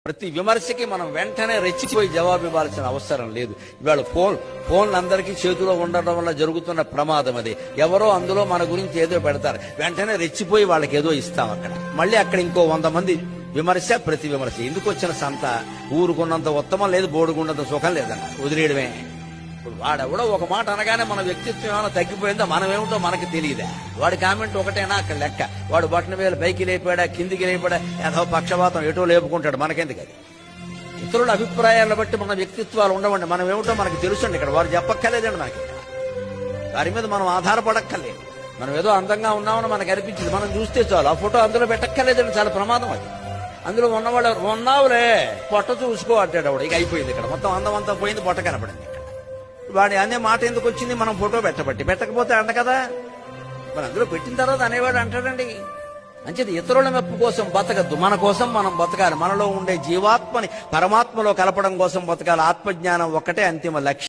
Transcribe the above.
ప్రతి విమర్శకి మనం వెంటనే రెచ్చిపోయి జవాబు ఇవ్వాల్సిన అవసరం లేదు. ఇవాళ ఫోన్లు అందరికీ చేతిలో ఉండడం వల్ల జరుగుతున్న ప్రమాదం అది. ఎవరో అందులో మన గురించి ఏదో పెడతారు, వెంటనే రెచ్చిపోయి వాళ్ళకి ఏదో ఇస్తాం. మళ్ళీ అక్కడ ఇంకో 100 మంది విమర్శ, ప్రతి విమర్శ. ఎందుకు వచ్చిన సంత? ఊరుకున్నంత ఉత్తమం లేదు, బోడుకున్నంత సుఖం లేదన్న వదిలేయడమే. ఇప్పుడు వాడెవడో ఒక మాట అనగానే మన వ్యక్తిత్వం ఏమైనా తగ్గిపోయిందా? మనం ఏమిటో మనకి తెలియదా? వాడి కామెంట్ ఒకటేనా అక్కడ లెక్క? వాడు బట్టన వేలు పైకి లేపాడా, కిందికి లేపాడా, ఏదో పక్షపాతం ఎటో లేపుకుంటాడు, మనకెందుకు అది? ఇతరుల అభిప్రాయాలను బట్టి మన వ్యక్తిత్వాలు ఉండవండి. మనం ఏమిటో మనకు తెలుసండి. ఇక్కడ వారు చెప్పక్కర్లేదండి మనకి. వారి మీద మనం ఆధారపడక్కర్లేదు. మనం ఏదో అందంగా ఉన్నామని మనకు అనిపించింది, మనం చూస్తే చాలు. ఆ ఫోటో అందులో పెట్టక్కర్లేదండి, చాలా ప్రమాదం అది. అందులో ఉన్నవాడు ఉన్నావులే, పొట్ట చూసుకో అంటాడు ఆవిడ. ఇక అయిపోయింది. ఇక్కడ మొత్తం అందం అంతా పోయింది, పొట్ట కనపడింది. వాడి అనే మాట ఎందుకు వచ్చింది? మనం ఫోటో పెట్టకపోతే అంట కదా. మరి అందులో పెట్టిన తర్వాత అనేవాడు అంటాడండి. అంచేది ఇతరుల మెప్పు కోసం బతకద్దు, మన కోసం మనం బతకాలి. మనలో ఉండే జీవాత్మని పరమాత్మలో కలపడం కోసం బతకాలి. ఆత్మజ్ఞానం ఒక్కటే అంతిమ లక్ష్యం.